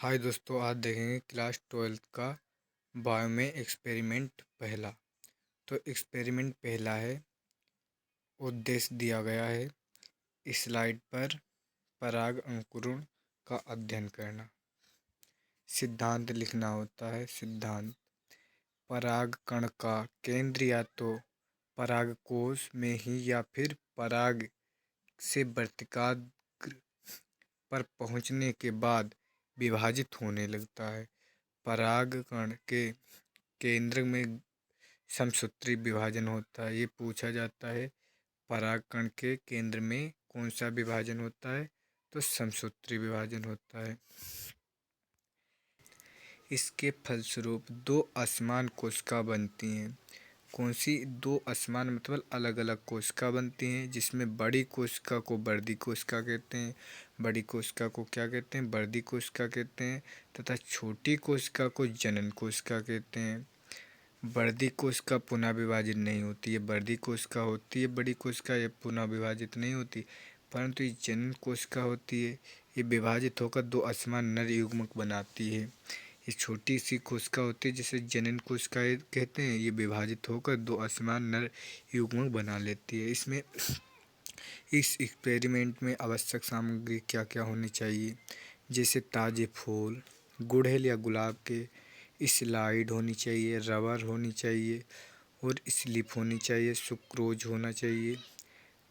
हाय दोस्तों, आज देखेंगे क्लास 12th का बायो में एक्सपेरिमेंट पहला। तो एक्सपेरिमेंट पहला है, उद्देश्य दिया गया है इस स्लाइड पर पराग अंकुरण का अध्ययन करना। सिद्धांत लिखना होता है। सिद्धांत पराग कण का केंद्र या तो परागकोश में ही या फिर पराग से वर्तिकाग्र पर पहुंचने के बाद विभाजित होने लगता है। परागकण के केंद्र में समसूत्री विभाजन होता है। ये पूछा जाता है परागकण के केंद्र में कौन सा विभाजन होता है, तो समसूत्री विभाजन होता है। इसके फलस्वरूप दो असमान कोशिका बनती हैं। कौन सी दो असमान मतलब अलग अलग कोशिका बनती हैं, जिसमें बड़ी कोशिका को वर्धी कोशिका कहते हैं। बड़ी कोशिका को क्या कहते हैं? वर्धी कोशिका कहते हैं। तथा छोटी कोशिका को जनन कोशिका कहते हैं। वर्धी कोशिका पुनः विभाजित नहीं होती है। वर्धी कोशिका होती है बड़ी कोशिका, ये पुनः विभाजित नहीं होती, परंतु ये जनन कोशिका होती है। ये विभाजित होकर दो असमान नर युग्मक बनाती है। ये छोटी सी कोशिका होती है जिसे जनन कोशिका कहते हैं। ये विभाजित होकर दो असमान नर युग्मक बना लेती है। इसमें इस एक्सपेरिमेंट में आवश्यक सामग्री क्या क्या होनी चाहिए, जैसे ताज़े फूल, गुड़हल या गुलाब के स्लाइड होनी चाहिए, रबर होनी चाहिए और स्लिप होनी चाहिए, सुक्रोज होना चाहिए,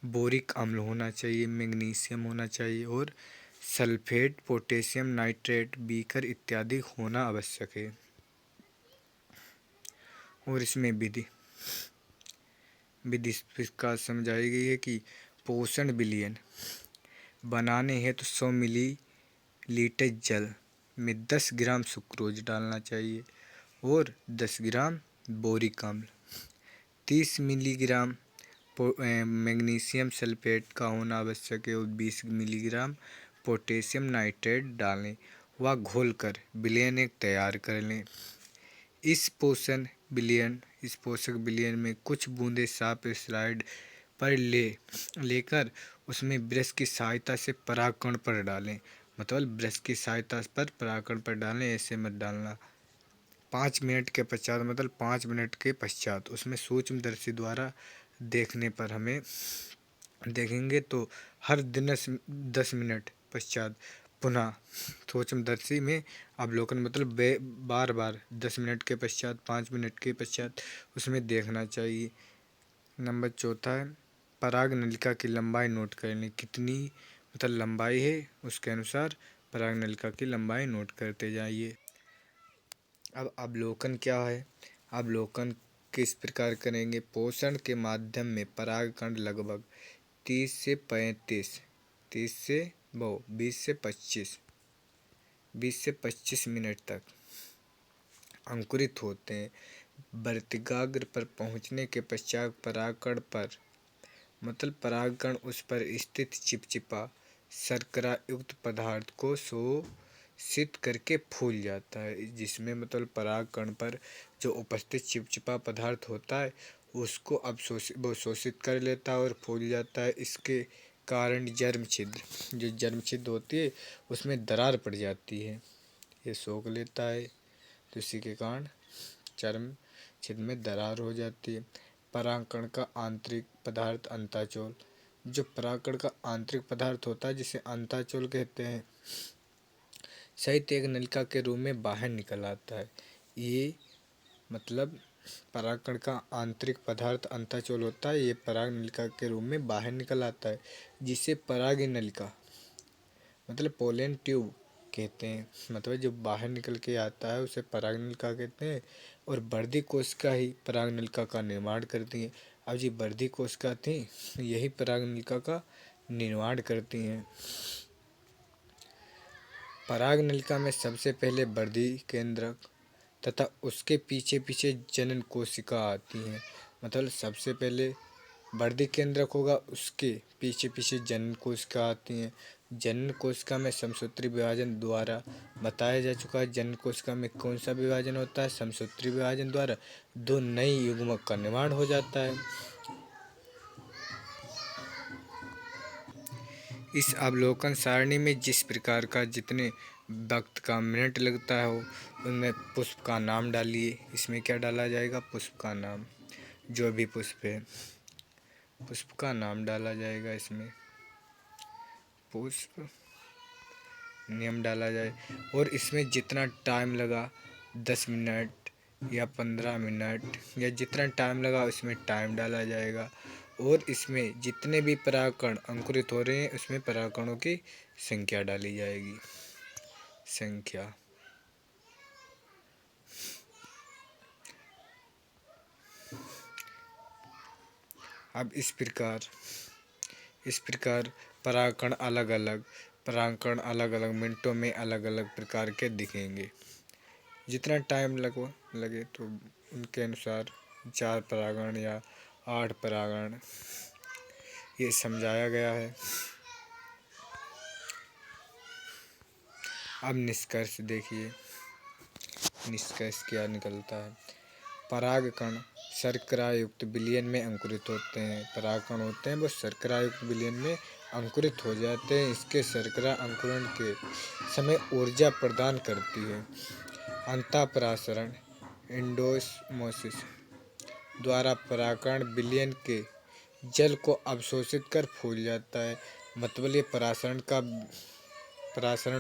बोरिक अम्ल होना चाहिए, मैग्नीशियम होना चाहिए और सल्फेट, पोटेशियम नाइट्रेट, बीकर इत्यादि होना आवश्यक है। और इसमें विधि विधि इस प्रकार समझाई गई है कि पोषण विलयन बनाने हैं तो 100 मिलीलीटर जल में 10 ग्राम सुक्रोज डालना चाहिए और 10 ग्राम बोरिक अम्ल, 30 मिलीग्राम मैग्नीशियम सल्फेट का होना आवश्यक है और 20 मिलीग्राम पोटेशियम नाइट्रेट डालें व घोलकर विलयन एक तैयार कर लें। इस पोषक विलयन में कुछ बूंदें साफ स्लाइड पर लेकर उसमें ब्रश की सहायता से परागकण पर डालें। मतलब ब्रश की सहायता पर परागकण पर डालें, ऐसे मत डालना। 5 मिनट के पश्चात, मतलब 5 मिनट के पश्चात उसमें सूक्ष्मदर्शी द्वारा देखने पर हमें देखेंगे तो हर 10 मिनट पश्चात पुनः सूक्ष्मदर्शी में अवलोकन, मतलब बार बार 10 मिनट के पश्चात, 5 मिनट के पश्चात उसमें देखना चाहिए। नंबर चौथा है पराग नलिका की लंबाई नोट करनी। कितनी मतलब लंबाई है, उसके अनुसार पराग नलिका की लंबाई नोट करते जाइए। अब अवलोकन क्या है? अवलोकन किस प्रकार करेंगे? पोषण के माध्यम में परागकण लगभग 30 से 35 30 से 20 से 25 मिनट तक अंकुरित होते हैं। वर्तिकाग्र पर पहुंचने के पश्चात परागकण पर मतलब परागकण उस पर स्थित चिपचिपा शर्करा युक्त पदार्थ को शोषित करके फूल जाता है। जिसमें मतलब परागकण पर जो उपस्थित चिपचिपा पदार्थ होता है उसको अब शोषित कर लेता है और फूल जाता है। इसके कारण जर्म छिद्र, जो जर्म छिद्र होती है उसमें दरार पड़ जाती है, ये सोख लेता है, तो इसी के कारण चर्म छिद्र में दरार हो जाती है। परागकण का आंतरिक पदार्थ अंताचोल, जो परागकण का आंतरिक पदार्थ होता है जिसे अंताचोल कहते हैं, सहित एक नलिका के रूप में बाहर निकल आता है। ये मतलब परागकण का आंतरिक पदार्थ अंताचोल होता है, ये पराग नलिका के रूप में बाहर निकल आता है, जिसे पराग नलिका मतलब पोलन ट्यूब कहते हैं। मतलब जो बाहर निकल के आता है उसे पराग नलिका कहते हैं। और वर्धी कोशिका ही पराग नलिका का निर्माण करती हैं। अब जी वर्धी कोशिका थी, यही पराग नलिका का निर्माण करती हैं। पराग नलिका में सबसे पहले वर्धी केंद्रक तथा उसके पीछे पीछे जनन कोशिका आती हैं। मतलब सबसे पहले वर्धी केंद्रक होगा, उसके पीछे पीछे जनन कोशिका आती हैं। जनन कोशिका में समसूत्री विभाजन द्वारा बताया जा चुका है। जनन कोशिका में कौन सा विभाजन होता है? समसूत्री विभाजन द्वारा दो नई युग्मक का निर्माण हो जाता है। इस अवलोकन सारणी में जिस प्रकार का जितने वक्त का मिनट लगता हो, उनमें पुष्प का नाम डालिए। इसमें क्या डाला जाएगा? पुष्प का नाम। जो भी पुष्प है पुष्प का नाम डाला जाएगा। इसमें पुष्प नियम डाला जाए और इसमें जितना टाइम लगा 10 मिनट या 15 मिनट या जितना टाइम लगा उसमें टाइम डाला जाएगा। और इसमें जितने भी परागकण अंकुरित हो रहे हैं उसमें परागकणों की संख्या डाली जाएगी। संख्या। अब इस प्रकार परागकण अलग अलग मिनटों में अलग अलग प्रकार के दिखेंगे। जितना टाइम लगे तो उनके अनुसार 4 परागण या 8 परागण ये समझाया गया है। अब निष्कर्ष देखिए, निष्कर्ष क्या निकलता है। परागकण शर्करा युक्त विलयन में अंकुरित होते हैं। परागकण होते हैं वो शर्करा युक्त विलयन में अंकुरित हो जाते हैं। इसके शर्करा अंकुरण के समय ऊर्जा प्रदान करती है। अंतःपराशरण एंडोस्मोसिस द्वारा परागकण विलयन के जल को अवशोषित कर फूल जाता है। मतलब ये पराशरण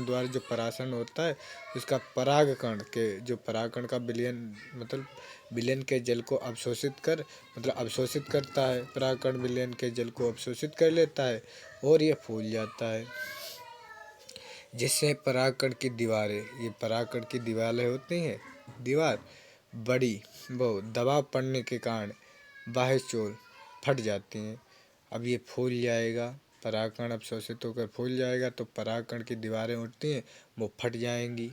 द्वारा जो पराशरण होता है उसका परागकण का विलयन मतलब विलयन के जल को अवशोषित करता है। परागकण विलयन के जल को अवशोषित कर लेता है और ये फूल जाता है, जिससे परागकण की दीवारें होती हैं, दीवार बड़ी वो दबाव पड़ने के कारण बाह्य चोल फट जाती हैं। अब ये फूल जाएगा, परागकण अवशोषित होकर फूल जाएगा तो परागकण की दीवारें उठती हैं वो फट जाएंगी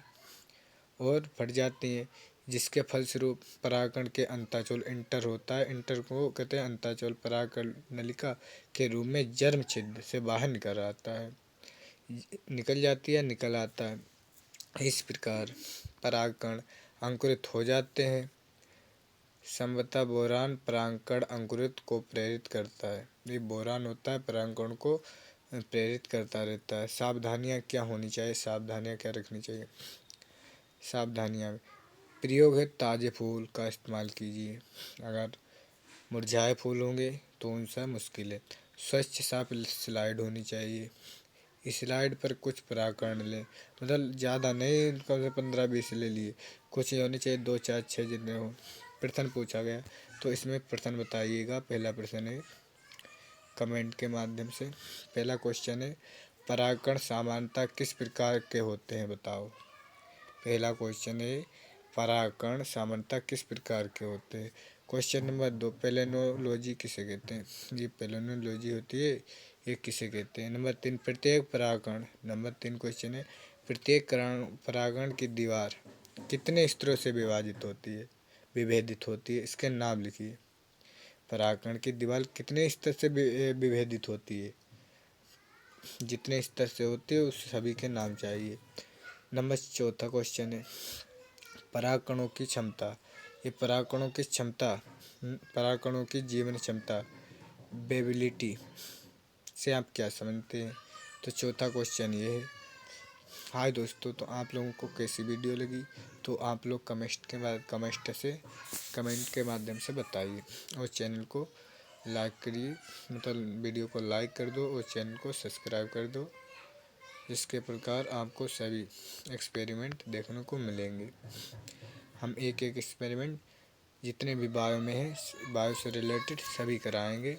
और फट जाती हैं, जिसके फलस्वरूप परागकण के अंतःचोल इंटर होता है। इंटर को कहते हैं अंतःचोल परागकण नलिका के रूप में जर्म छिद्र से बाहर निकल आता है, निकल आता है। इस प्रकार परागकण अंकुरित हो जाते हैं। संभवतः बोरान परागकण अंकुरित को प्रेरित करता है। ये बोरान होता है परागकण को प्रेरित करता रहता है। सावधानियाँ क्या होनी चाहिए? सावधानियाँ क्या रखनी चाहिए? सावधानियाँ प्रयोग है, ताज़े फूल का इस्तेमाल कीजिए। अगर मुरझाए फूल होंगे तो उनसे मुश्किल है। स्वच्छ साफ स्लाइड होनी चाहिए। स्लाइड पर कुछ परागकण लें, मतलब ज़्यादा नहीं, कम से 15-20 ले लिए। कुछ होनी चाहिए 2, 4, 6 जितने हो। प्रश्न पूछा गया तो इसमें प्रश्न बताइएगा। पहला प्रश्न है कमेंट के माध्यम से। पहला क्वेश्चन है परागकण सामान्यतः किस प्रकार के होते हैं बताओ। पहला क्वेश्चन है परागकण सामान्यतः किस प्रकार के होते हैं। क्वेश्चन नंबर 2 पेलेनोलॉजी किसे कहते हैं। ये पेलेनोलॉजी होती है, ये किसे कहते हैं। नंबर 3 प्रत्येक परागकण। नंबर 3 क्वेश्चन है प्रत्येक परागकण की दीवार कितने स्तरों से विभेदित होती है। इसके नाम लिखिए। परागकण की दीवार कितने स्तर से विभेदित होती है। जितने स्तर से होती है उस सभी के नाम चाहिए। नंबर 4 क्वेश्चन है परागकणों की क्षमता। ये परागकणों की जीवन क्षमता वेबिलिटी से आप क्या समझते हैं। तो चौथा क्वेश्चन ये है। हाय दोस्तों, तो आप लोगों को कैसी वीडियो लगी तो आप लोग कमेंट के माध्यम से बताइए और चैनल को लाइक करिए, मतलब वीडियो को लाइक कर दो और चैनल को सब्सक्राइब कर दो। इसके प्रकार आपको सभी एक्सपेरिमेंट देखने को मिलेंगे। हम एक एक्सपेरिमेंट जितने भी बायो में है, बायो से रिलेटेड सभी कराएंगे।